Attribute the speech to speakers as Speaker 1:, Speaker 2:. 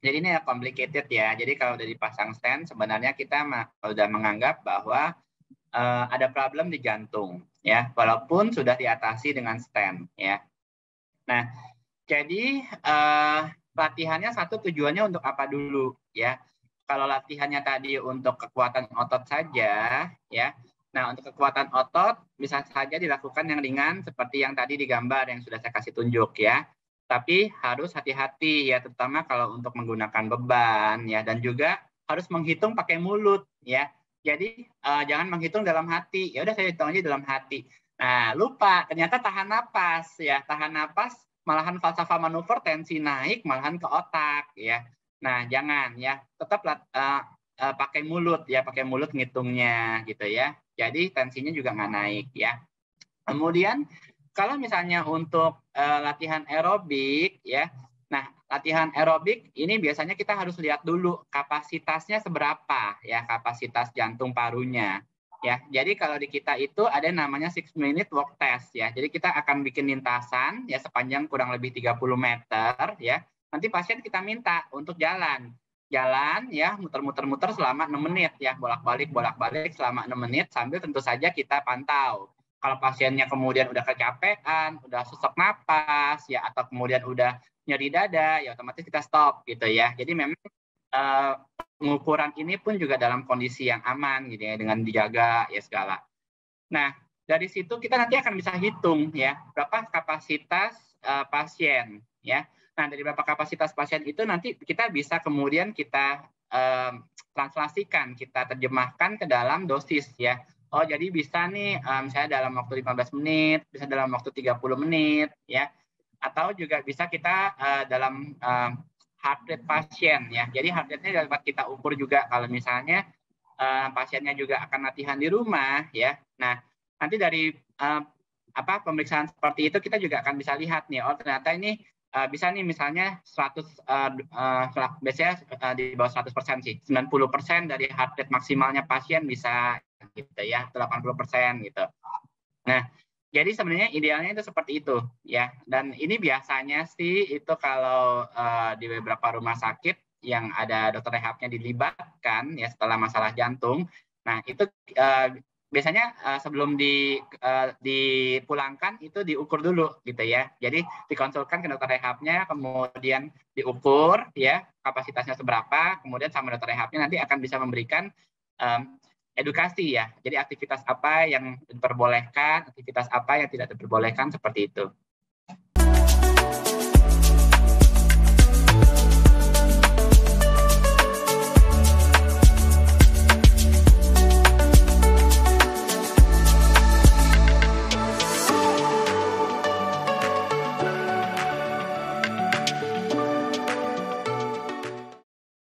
Speaker 1: Jadi ini complicated ya. Jadi kalau udah dipasang stent, sebenarnya kita udah menganggap bahwa ada problem di jantung, ya, walaupun sudah diatasi dengan stent, ya. Nah, jadi latihannya satu tujuannya untuk apa dulu, ya? Kalau latihannya tadi untuk kekuatan otot saja, ya. Nah, untuk kekuatan otot bisa saja dilakukan yang ringan seperti yang tadi digambar yang sudah saya kasih tunjuk, ya. Tapi harus hati-hati ya, terutama kalau untuk menggunakan beban, ya, dan juga harus menghitung pakai mulut, ya. Jadi jangan menghitung dalam hati. Ya udah saya hitung aja dalam hati. Nah, lupa ternyata tahan napas, ya. Tahan napas malahan falsafah manuver tensi naik malahan ke otak, ya. Nah, jangan ya, tetap pakai mulut ya, pakai mulut ngitungnya gitu ya. Jadi tensinya juga nggak naik ya. Kemudian kalau misalnya untuk latihan aerobik ya, nah latihan aerobik ini biasanya kita harus lihat dulu kapasitasnya seberapa ya, kapasitas jantung parunya. Ya, jadi kalau di kita itu ada namanya 6-minute walk test ya. Jadi kita akan bikin lintasan ya sepanjang kurang lebih 30 meter ya. Nanti pasien kita minta untuk jalan. Jalan ya, muter-muter-muter selama 6 menit ya, bolak-balik selama 6 menit sambil tentu saja kita pantau. Kalau pasiennya kemudian udah kecapean, udah sesak napas ya, atau kemudian udah nyeri dada, ya otomatis kita stop gitu ya. Jadi memang pengukuran ini pun juga dalam kondisi yang aman gitu ya, dengan dijaga ya segala. Nah, dari situ kita nanti akan bisa hitung ya berapa kapasitas pasien ya. Nah, dari berapa kapasitas pasien itu nanti kita bisa kemudian kita translasikan, kita terjemahkan ke dalam dosis ya. Oh, jadi bisa nih misalnya dalam waktu 15 menit, bisa dalam waktu 30 menit ya. Atau juga bisa kita dalam heart rate pasien ya. Jadi heart rate-nya dapat kita ukur juga kalau misalnya pasiennya juga akan latihan di rumah ya. Nah, nanti dari pemeriksaan seperti itu kita juga akan bisa lihat nih, oh ternyata ini bisa nih misalnya 100 biasanya di bawah 100% sih. 90% dari heart rate maksimalnya pasien bisa gitu ya, 80% gitu. Nah, jadi sebenarnya idealnya itu seperti itu ya. Dan ini biasanya sih itu kalau di beberapa rumah sakit yang ada dokter rehabnya dilibatkan ya setelah masalah jantung. Nah, itu biasanya sebelum dipulangkan itu diukur dulu gitu ya. Jadi dikonsulkan ke dokter rehabnya, kemudian diukur ya kapasitasnya seberapa, kemudian sama dokter rehabnya nanti akan bisa memberikan edukasi ya. Jadi aktivitas apa yang diperbolehkan, aktivitas apa yang tidak diperbolehkan seperti itu.